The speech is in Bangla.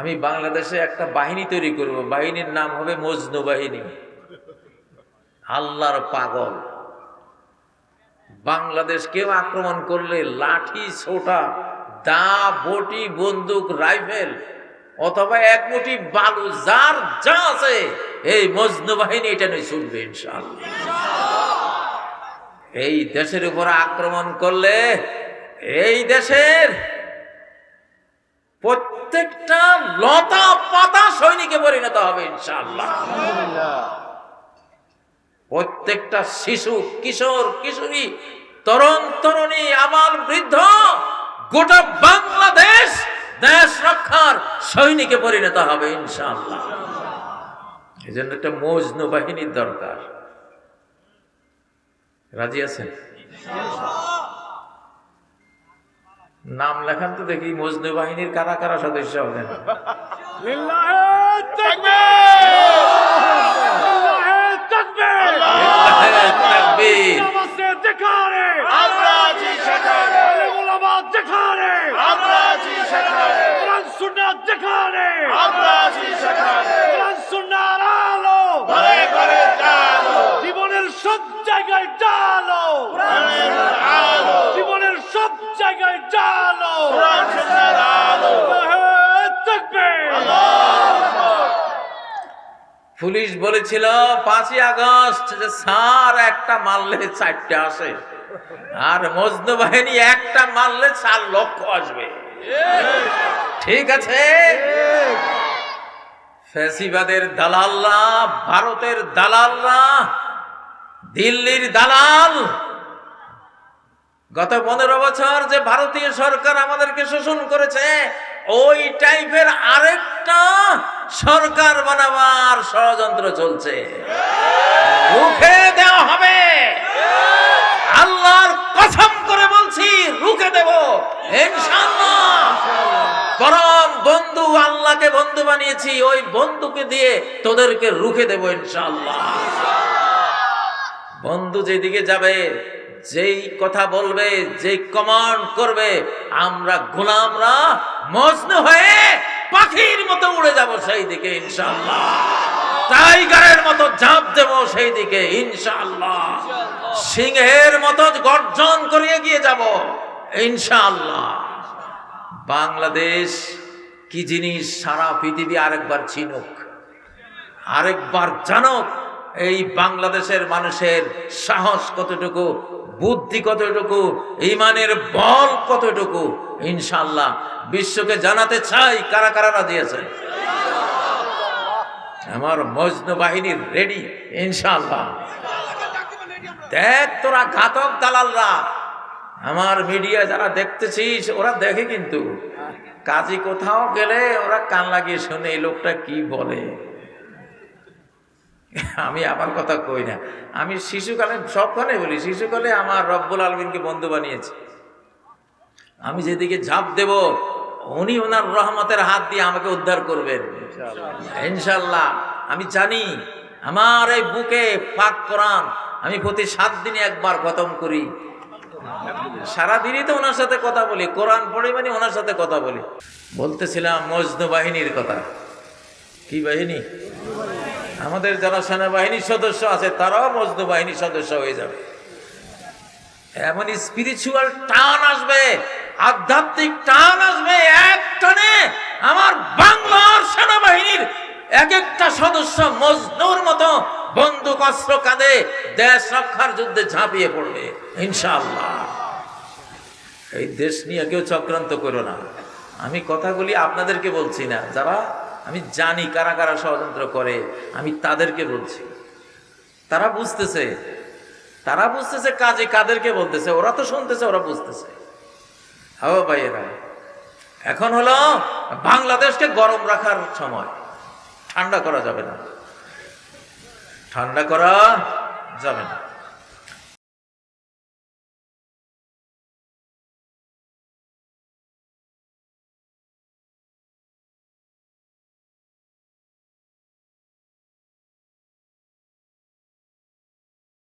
আমি বাংলাদেশে একটা বাহিনী তৈরি করব, বাহিনীর নাম হবে মজনু বাহিনী। আল্লাহর পাগল। বাংলাদেশ কেউ আক্রমণ করলে লাঠি, ছোটা, দা, বটি, বন্দুক, রাইফেল অথবা এক মুঠি বালু, যার যা আছে এই মজনু বাহিনী এটা নিয়ে ছুটবে ইনশাআল্লাহ। এই দেশের উপর আক্রমণ করলে এই দেশের প্রত্যেকটা লতা পাতা সৈনিকে পরিণত হবে ইনশাআল্লাহ। প্রত্যেকটা শিশু, কিশোর, কিশোরী, তরুণ, তরুণী, আবাল, বৃদ্ধ, গোটা বাংলাদেশ দেশ রক্ষার সৈনিকে পরিণত হবে ইনশাআল্লাহ। এই জন্য একটা মজনু বাহিনীর দরকার। রাজি আছেন? নাম লেখান তো দেখি মজনু বাহিনীর কারা কারা সদস্য হবেন। জীবনের সব জায়গায় জালো, জীবনের সব জায়গায় জালো। পুলিশ বলেছিল 5ই আগস্ট যে স্যার একটা মারলে 4টে আসে, আর মজনু বাহিনী একটা মারলে 4 লক্ষ আসবে। ঠিক আছে? ফ্যাসিবাদের দালালরা, ভারতের দালালরা, দিল্লির দালাল, গত 15 বছর যে ভারতীয় সরকার আমাদেরকে শোষণ করেছে, ওই টাইপের আরেকটা সরকার বানাবার ষড়যন্ত্র চলছে। রুখে দেওয়া হবে, আল্লাহর কসম করে বলছি, রুখে দেব ইনশাআল্লাহ। পরম বন্ধু আল্লাহকে বন্ধু বানিয়েছি, ওই বন্ধুকে দিয়ে তোদেরকে রুখে দেব ইনশাআল্লাহ। বন্ধু যেদিকে যাবে, যেই কথা বলবে, যেই কমান্ড করবে, আমরা গোলামরা মজনু হয়ে পাখির মতো উড়ে যাব সেই দিকে ইনশাআল্লাহ। টাইগারের মতো ঝাঁপ দেব সেই দিকে ইনশাআল্লাহ। সিংহের মতো গর্জন করে এগিয়ে যাব ইনশাআল্লাহ। বাংলাদেশ কি জিনিস সারা পৃথিবী আরেকবার চিনুক, আরেকবার জানুক এই বাংলাদেশের মানুষের সাহস কতটুকু, বুদ্ধি কতটুকু, ঈমানের বল কতটুকু, ইনশাআল্লাহ বিশ্বকে জানাতে চাই। কারা কারা রাজি আছেন? আমার মজনু বাহিনী রেডি ইনশাআল্লাহ। দেখ তোরা ঘাতক দালালরা, আমার মিডিয়া যারা দেখতেছিস ওরা দেখে, কিন্তু কাজী কোথাও গেলে ওরা কান লাগিয়ে শুনে এই লোকটা কি বলে। আমি আমার কথা কই না, আমি শিশুকালে সবখানে বলি, শিশুকালে আমার রব্বুল আলমিনকে বন্ধু বানিয়েছি। আমি যেদিকে ঝাঁপ দেব উনি ওনার রহমতের হাত দিয়ে আমাকে উদ্ধার করবেন ইনশাআল্লাহ। আমি জানি আমার এই বুকে পাক কোরআন আমি প্রতি 7 দিনে একবার খতম করি। সারাদিনই তো ওনার সাথে কথা বলি, কোরআন পড়ে মানে ওনার সাথে কথা বলি। বলতেছিলাম মজনু বাহিনীর কথা। কি বাহিনী? আমাদের যারা সেনাবাহিনীর সদস্য আছে তারাও মজনু বাহিনীর সদস্য হয়ে যাবে। এমন স্পিরিচুয়াল টান আসবে, আধ্যাত্মিক টান আসবে, এক টানে আমার বাংলার সেনাবাহিনীর এক একটা সদস্য মজনুর মতো বন্দুক অস্ত্র কাঁধে দেশ রক্ষার যুদ্ধে ঝাঁপিয়ে পড়বে ইনশাআল্লাহ। এই দেশ নিয়ে কেউ চক্রান্ত করো না। আমি কথাগুলি আপনাদেরকে বলছি না, যারা আমি জানি কারা কারা ষড়যন্ত্র করে, আমি তাদেরকে বলছি। তারা বুঝতেছে, তারা বুঝতেছে কাজে কাদেরকে বলতেছে, ওরা তো শুনতেছে, ওরা বুঝতেছে। ও ভাইয়েরা, এখন হলো বাংলাদেশকে গরম রাখার সময়, ঠান্ডা করা যাবে না, ঠান্ডা করা যাবে না।